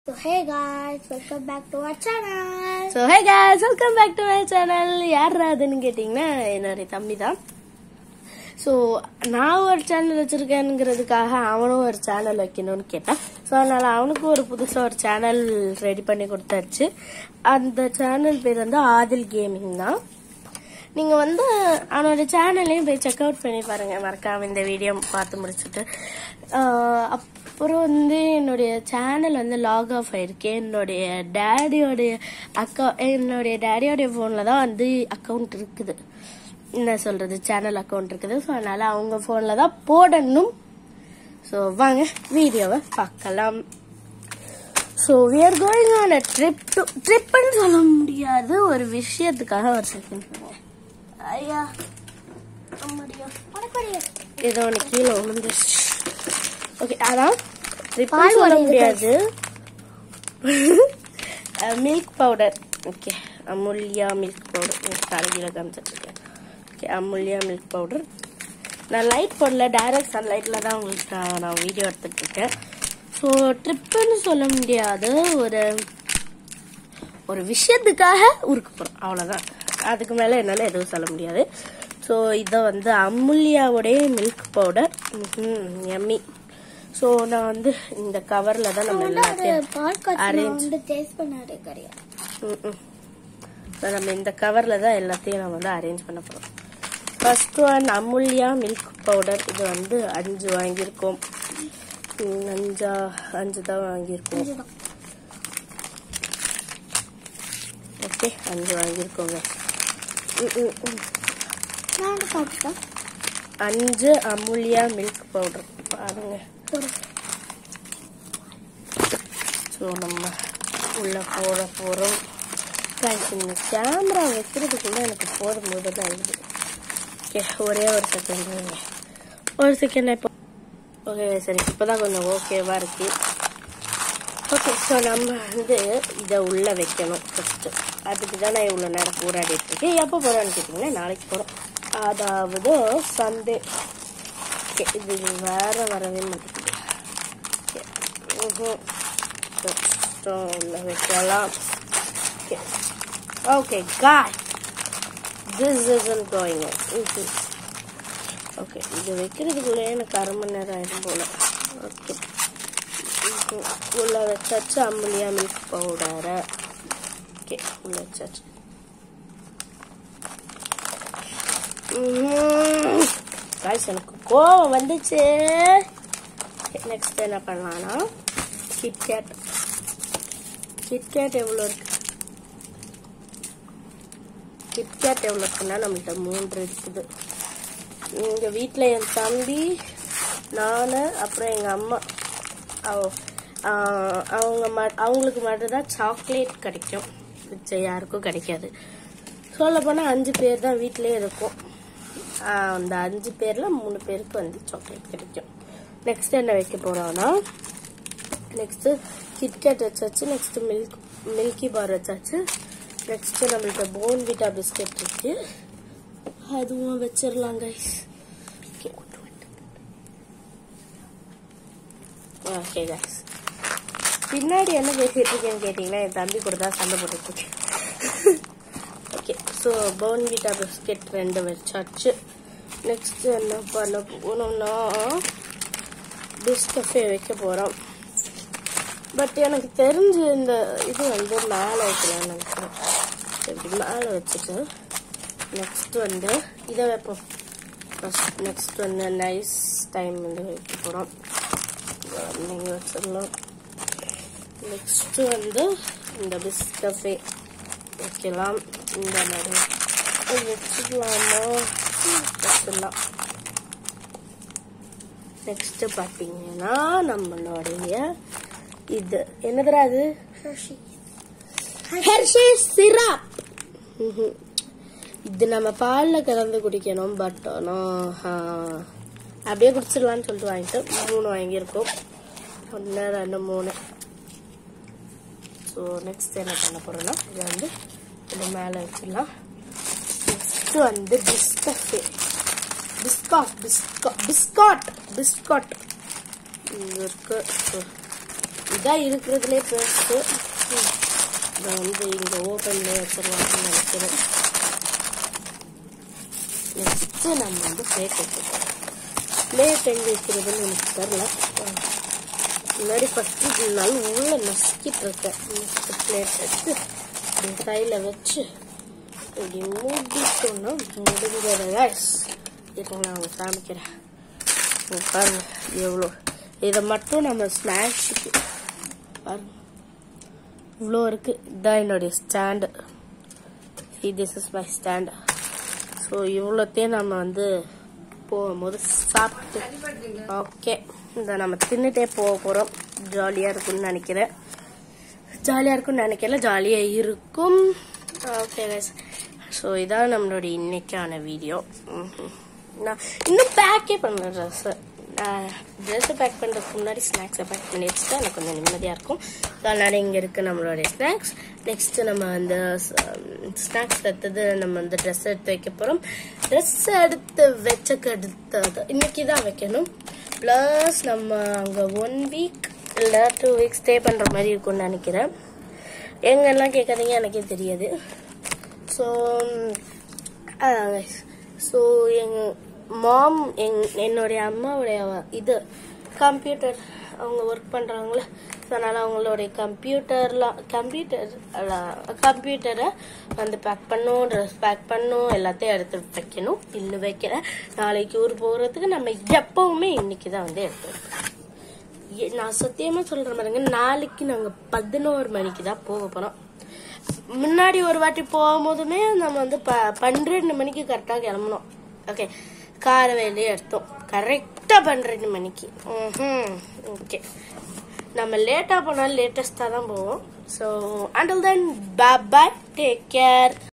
So hey guys, welcome back to our channel. யார் அதுன்னு கேட்டீங்கன்னா என்னோட தம்பி தான். ஸோ நான் ஒரு சேனல் வச்சிருக்கேங்கிறதுக்காக அவனும் ஒரு சேனல் வைக்கணும்னு கேட்டான். ஸோ அதனால அவனுக்கு ஒரு புதுசாக ஒரு சேனல் ரெடி பண்ணி கொடுத்தாச்சு. அந்த சேனல் பேர் வந்து ஆதில் கேமிங் தான். நீங்க வந்து அவனோட சேனலையும் போய் செக் அவுட் பண்ணி பாருங்க, மறக்காம இந்த வீடியோ பார்த்து முடிச்சுட்டு. அப்புறம் வந்து என்னுடைய சேனல் வந்து லாக் ஆஃப் ஆயிருக்கு. என்னுடைய டேடியோடைய போன்ல தான் வந்து அக்கௌண்ட் இருக்குது, என்ன சொல்றது, சேனல் அக்கௌண்ட் இருக்குது. ஸோ அதனால அவங்க போன்ல தான் போடணும். ஸோ வாங்க வீடியோவை பார்க்கலாம். So we are going on a ட்ரிப்னு சொல்ல முடியாது, ஒரு விஷயத்துக்காக ஒரு செகண்ட். ஐயா ஏதோ ஒன்று கீழே விழுந்துருச்சு. ஓகே, அதான் ட்ரிப்னு சொல்ல முடியாது. Milk powder. Okay, Amulya milk powder தலைகீழ காமிச்சிட்ருக்கேன். Okay, Amulya milk powder. நான் லைட் போடல, டைரக்ட் சன்லைட்ல தான் உங்களுக்கு நான் வீடியோ எடுத்துட்டு இருக்கேன். ஸோ ட்ரிப்புன்னு சொல்ல முடியாது, ஒரு விஷயத்துக்காக ஊருக்கு போகிறோம், அவ்வளோதான். அதுக்கு மேலே என்னால் எதுவும் சொல்ல முடியாது. ஸோ இதை வந்து அமுல்யாவுடைய மில்க் பவுடர், எம்மி. ஸோ நான் வந்து இந்த கவரில் தான் நம்ம எல்லாத்தையும் அரேஞ்ச் நம்ம இந்த கவரில் தான் எல்லாத்தையும் நம்ம வந்து அரேஞ்ச் பண்ண போகிறோம். First one Amulya milk powder. இது வந்து 5 வாங்கியிருக்கோம். 5 தான் வாங்கியிருக்கோம். ஓகே, 5 வாங்கியிருக்கோங்க. 5 அமுல்யா மில்க் பவுடர் பாருங்க. ஸோ நம்ம உள்ள போட போகிறோம். இந்த கேமரா வைக்கிறதுக்குள்ள எனக்கு போதும் தான் இருக்குது. ஓகே, ஒரே ஒரு செகண்ட் இப்போ. ஓகே சரி, இப்போதான் கொஞ்சம் ஓகேவா இருக்கு. ஓகே, ஸோ நம்ம வந்து இதை உள்ள வைக்கணும் ஃபர்ஸ்ட். அதுக்கு தான் நான் இவ்வளோ நேரம் போராடிட்டு இருக்கேன். எப்போ போகிறான்னு கேட்டிங்கன்னா நாளைக்கு போகிறோம், அதாவது சண்டே. ஓகே, இது வேற வரவே மாட்டேங்குது. உள்ள வைக்கலாம். Okay okay guys, this isn't going on. Okay, இது வைக்கிறதுக்குள்ளே எனக்கு 1/2 மணி நேரம் ஆயிடும் போல. ஓகே, உள்ள வச்சாச்சு அமுல்யா மில்க் பவுடரை. ஓகே, உள்ள வச்சாச்சு. காய்ஸ், எனக்கு கோவம் வந்துச்சு. நெக்ஸ்ட் என்ன பண்ணலாம்னா கிட்கேட் எவ்வளோ இருக்கு? கிட்கேட் எவ்வளோ இருக்குன்னா நம்மள்கிட்ட 3 இருக்குது. எங்கள் வீட்டில் என் தம்பி, நான், அப்புறம் எங்கள் அம்மா, அவங்களுக்கு மட்டும்தான் சாக்லேட் கிடைக்கும், மிச்சம் யாருக்கும் கிடைக்காது. சொல்ல போனால் 5 பேர் தான் வீட்டிலே இருக்கும். அந்த 5 பேர்ல 3 பேருக்கு வந்து சாக்லேட் கிடைக்கும். நெக்ஸ்ட் என்ன வைக்க போறோம்னா, நெக்ஸ்ட் கிட்கேட் வச்சாச்சு. நெக்ஸ்ட் மில்கி பார் வச்சாச்சு. நெக்ஸ்ட் நம்மள்கிட்ட போன்விட்டா பிஸ்கெட் இருக்கு, அதுவும் வச்சிடலாம் கைஸ். ஓகே கைஸ், பின்னாடி என்ன பேசிட்டு இருக்கேன்னு கேட்டீங்கன்னா என் தம்பி கூட தான் சண்டை போட்டுட்டு இருக்கேன். ஓகே, ஸோ போன்விட்டா பிஸ்கெட் 2 வச்சாச்சு. நெக்ஸ்ட் என்ன பண்ண போகணும்னா பிஸ்கஃபே வைக்க போகிறோம். பட் எனக்கு தெரிஞ்சு இந்த இது வந்து மேலே வைக்கலாம்னு நினைக்கிறேன். இப்படி மேலே வச்சுட்டு நெக்ஸ்ட் வந்து இதை வைப்போம். நெக்ஸ்ட் வந்து நைஸ் டைம் வந்து வைக்க போகிறோம், நீங்கள் வச்சிடலாம். நெக்ஸ்ட் வந்து இந்த பிஸ்கஃபே வைக்கலாம். இந்த மாதிரி வச்சுக்கலாமா? வச்சிடலாம். நெக்ஸ்ட் பார்த்தீங்கன்னா நம்மளுடைய இது என்னதுடா, அது ஹெர்ஷீஸ் சிரப். இது நம்ம பாலில் கலந்து குடிக்கணும். பட் ஆனால் அப்படியே குடிச்சிடலான்னு சொல்லிட்டு வாங்கிட்டு 3 வாங்கியிருக்கோம். 1 2 3. ஸோ நெக்ஸ்ட் என்ன பண்ண போறோம்னா இதை வந்து இது மேலே வச்சிடலாம். நெக்ஸ்ட் வந்து பிஸ்கஃபே பிஸ்காட் இருக்கு. இதான் இருக்கிறதுலே பெருசு. நான் வந்து இங்கே ஓப்பன்லேயே வச்சிடலாம்னு நினைக்கிறேன். நெக்ஸ்ட்டு நம்ம வந்து பிளேட் வைக்கிறோம். பிளேட் எங்கே வைக்கிறதுன்னு எனக்கு தெரில. முன்னாடி ஃபஸ்ட்டு நல்லா உள்ளே நசுக்கிட்டு இருக்கேன். பிளேட் எடுத்து கையில் வச்சு இப்படி மூடிட்டோன்னா முடிஞ்சதை கைஸ். இப்போ நான் அவங்க காமிக்கிறேன். பாருங்க எவ்வளோ. இதை மட்டும் நம்ம ஸ்நாக்ஸுக்கு பாருங்க இவ்வளோ இருக்குது. இதுதான் என்னுடைய stand. This is my stand. So இவ்வளோத்தையும் நம்ம வந்து போகும்போது சாப்பிட்டு ஓகே இந்த நம்ம தின்னுட்டே போக போகிறோம். ஜாலியாக இருக்கும்னு நினைக்கிறேன். ஜாலியாக இருக்கும்னு நினைக்கல, ஜாலியாக இருக்கும். Okay guys. ஸோ இதான் நம்மளுடைய இன்னைக்கான வீடியோ. நான் இன்னும் பேக்கே பண்ணல ட்ரெஸ்ஸை பேக் பண்ணுறதுக்கு முன்னாடி ஸ்நாக்ஸை பேக் பண்ணி வச்சுட்டா எனக்கு கொஞ்சம் நிம்மதியாக இருக்கும். அதனால இங்கே இருக்குது நம்மளுடைய ஸ்நாக்ஸ். நெக்ஸ்ட்டு நம்ம அந்த ஸ்நாக்ஸ் எடுத்தது நம்ம வந்து ட்ரெஸ் எடுத்து வைக்க போகிறோம். ட்ரெஸ் எடுத்து வச்சக்கு அடுத்தது இன்னைக்கு தான் வைக்கணும். ப்ளஸ் நம்ம அங்கே 1 வீக் இல்லை 2 வீக்ஸ் ஸ்டே பண்ணுற மாதிரி இருக்கும்னு நினைக்கிறேன். எங்கெல்லாம் கேட்காதீங்க, எனக்கே தெரியாது. ஸோ ஸோ மாம் என்னுடைய அம்மாவுடைய இது கம்ப்யூட்டர் அவங்க ஒர்க் பண்ணுறாங்களே, அதனால் அவங்களுடைய கம்ப்யூட்டரை வந்து பேக் பண்ணும், ட்ரெஸ் பேக் பண்ணும், எல்லாத்தையும் எடுத்து வைக்கணும். இன்னும் வைக்கல. நாளைக்கு ஊர் போகிறதுக்கு நம்ம எப்பவுமே இன்னைக்கு தான் வந்து எடுத்து வைக்கணும். நான் சத்தியமாக சொல்கிற மாதிரிங்க, நாளைக்கு நாங்கள் 11 மணிக்கு தான் போக போகிறோம். முன்னாடி ஒரு வாட்டி போகும்போதுமே நம்ம வந்து 12 மணிக்கு கரெக்டாக கிளம்பணும். ஓகே, காரவேலையே எடுத்தோம் கரெக்டாக 12 மணிக்கு. ஓகே, நம்ம லேட்டாக போனாலும் லேட்டஸ்டாக தான் போவோம். So until then bye bye, take care.